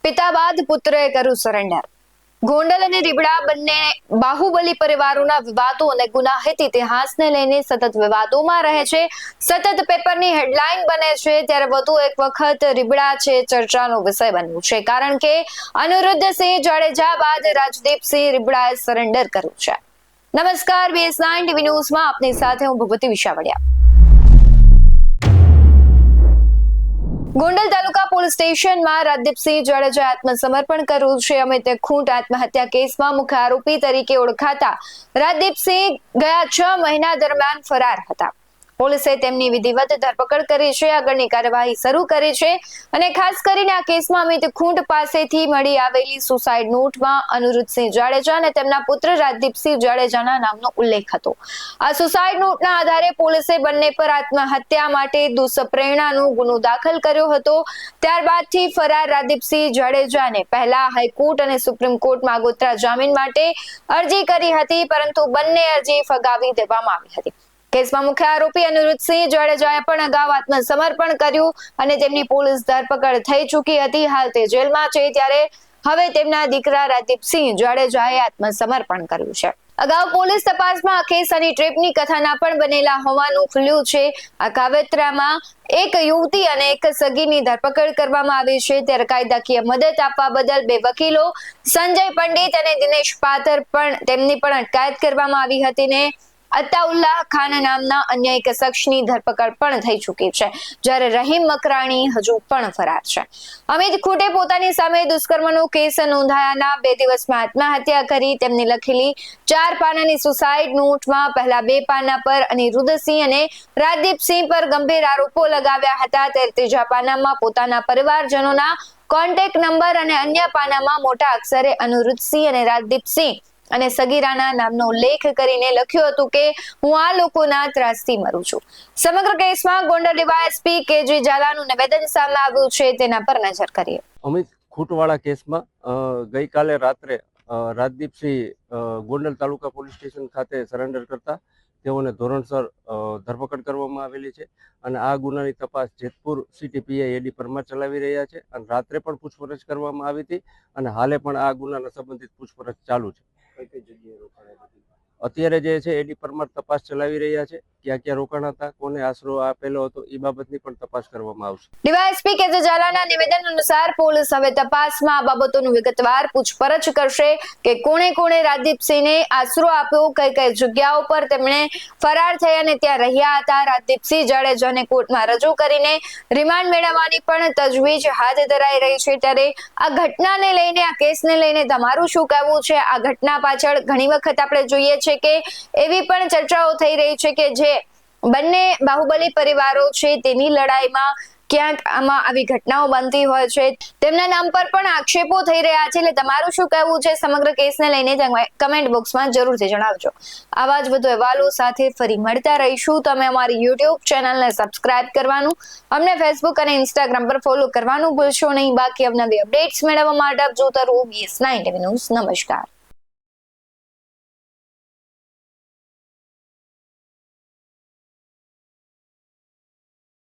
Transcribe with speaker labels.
Speaker 1: પિતા બાદ પુત્રએ કર્યું સરેન્ડર. ગોંડલ અને રીબડા બંને બાહુબલી પરિવારોના વિવાદો અને ગુનાહિત ઇતિહાસને લઈને સતત વિવાદોમાં રહે છે. સતત પેપરની હેડલાઇન બને છે ત્યારે વધુ એક વખત રીબડા છે ચર્ચાનો વિષય બન્યું છે, કારણ કે અનિરુદ્ધસિંહ જાડેજા બાદ રાજદીપસિંહ રીબડાએ સરેન્ડર કર્યું છે. નમસ્કાર, BS9 ટીવી ન્યૂઝમાં આપની સાથે હું ભૂપતિ વિશાવડિયા. ગોંડલ તાલુકા પોલીસ સ્ટેશનમાં રાજદીપસિંહ જાડેજાએ આત્મસમર્પણ કર્યું છે. અમિત ખૂંટ આત્મહત્યા કેસમાં મુખ્ય આરોપી તરીકે ઓળખાતા રાજદીપસિંહ ગયા 6 મહિના દરમિયાન ફરાર હતા. પોલીસે તેમની વિધિવત ધરપકડ કરી છે. આગળની કાર્યવાહી શરૂ કરી છે અને ખાસ કરીને આ કેસમાં અમિત ખૂંટ પાસેથી મળી આવેલી સુસાઇડ નોટમાં અનિરુદ્ધસિંહ જાડેજા અને તેમના પુત્ર રાજદીપસિંહ જાડેજાના નામનો ઉલ્લેખ હતો. આ સુસાઇડ નોટના આધારે પોલીસે બંને પર આત્મહત્યા માટે દુષ્પ્રેરણાનો ગુનો દાખલ કર્યો હતો. ત્યારબાદથી ફરાર રાજદીપસિંહ જાડેજાને પહેલા હાઈકોર્ટ અને સુપ્રીમ કોર્ટમાં આગોતરા જામીન માટે અરજી કરી હતી, પરંતુ બંને અરજી ફગાવી દેવામાં આવી હતી. કેસમાં મુખ્ય આરોપી અનિરુદ્ધસિંહ જાડેજાએ પણ અગાઉ આત્મસમર્પણ કર્યું અને તેમની પોલીસ ધરપકડ થઈ ચૂકી હતી. હાલ તે જેલમાં છે, ત્યારે હવે તેમના દીકરા રાજદીપસિંહ જાડેજાએ આત્મસમર્પણ કર્યું છે. અગાઉ પોલીસ તપાસમાં આ કેસ અને ટ્રેપની કથાના પણ બનેલા હોવાનું ખુલ્યું છે. આ કાવતરામાં એક યુવતી અને એક સગીરની ધરપકડ કરવામાં આવી છે. ત્યારે કાયદાકીય મદદ આપવા બદલ 2 વકીલો સંજય પંડિત અને દિનેશ પાથર તેમની પણ અટકાયત કરવામાં આવી હતી ને અતાઉલ્લાહ ખાન નામના અન્ય એક શખ્સની ધરપકડ પણ થઈ ચૂકી છે, જ્યારે રહીમ મકરાણી હજુ પણ ફરાર છે. અમિત ખૂંટે પોતાની સામે દુષ્કર્મનો કેસ નોંધાયાના 2 દિવસમાં આત્મહત્યા કરી. તેમની લખેલી 4 પાનાની સુસાઇડ નોટમાં પહેલા 2 પાના પર અનિરુદ્ધસિંહ અને રાજદીપસિંહ પર ગંભીર આરોપો લગાવ્યા હતા. ત્યારે ત્રીજા પાનામાં પોતાના પરિવારજનોના કોન્ટેક્ટ નંબર અને અન્ય પાનામાં મોટા અક્ષરે અનિરુદ્ધસિંહ અને રાજદીપસિંહ અને સગીરાના નામનો ઉલ્લેખ કરીને લખ્યું હતું કે હું આ લોકોના ત્રાસથી મરું છું. સમગ્ર કેસમાં ગોંડલ ડીવાયએસપી KG ઝાલાનું નિવેદન સામે આવ્યું છે, તેના પર નજર કરીએ.
Speaker 2: અમિત ખૂંટવાળા કેસમાં ગઈકાલે રાત્રે રાજદીપસિંહ ગોંડલ તાલુકા પોલીસ સ્ટેશન ખાતે સરેન્ડર કરતા તેઓને ધોરણસર ધરપકડ કરવામાં આવેલી છે અને આ ગુનાની તપાસ Jetpur city PI AD Parmar ચલાવી રહ્યા છે અને રાત્રે પણ પૂછપરછ કરવામાં આવી હતી અને હાલે પણ આ ગુનાના સંબંધિત પૂછપરછ ચાલુ છે. અત્યારે જે છે AD પરમાર તપાસ ચલાવી રહ્યા છે. ક્યાં ક્યાં રોકાણ હતા, કોને આશરો આપેલો હતો, એ બાબતની પણ તપાસ કરવામાં આવશે.
Speaker 1: ડીવાયએસપી KG ઝાલાના નિવેદન અનુસાર પોલીસ હવે તપાસમાં આ બાબતોનું વિગતવાર પૂછપરછ કરશે કે કોણે રાજદીપસિંહને આશરો આપ્યો, કઈ કઈ જગ્યાઓ પર તેમણે ફરાર થયા અને ત્યાં રહ્યા હતા. રાજદીપસિંહ જાડેજાને કોર્ટમાં રજૂ કરીને રિમાન્ડ મેળવવાની પણ તજવીજ હાથ ધરાઈ રહી છે. ત્યારે આ ઘટનાને લઈને, આ કેસને લઈને તમારું શું કહેવું છે? આ ઘટના પાછળ ઘણી વખત આપણે જોઈએ છે કે એવી પણ ચર્ચાઓ થઈ રહી છે કે જે બંને બાહુબલી પરિવારો છે તેની લડાઈમાં ક્યાંક આમાં આવી ઘટનાઓ બનતી હોય છે. તેમના નામ પર પણ આક્ષેપો થઈ રહ્યા છે. એટલે તમારું શું કહેવું છે સમગ્ર કેસને લઈને કમેન્ટ બોક્સમાં જરૂરથી જણાવજો. આવા જ વધુ અહેવાલો સાથે ફરી મળતા રહીશું. તમે અમારી YouTube ચેનલને સબસ્ક્રાઇબ કરવાનું, અમને Facebook અને Instagram પર ફોલો કરવાનું ભૂલશો નહીં. બાકી અવનવી અપડેટ્સ મેળવવા માટે આપ જોતા રહો BS9 ટીવી ન્યૂઝ. નમસ્કાર.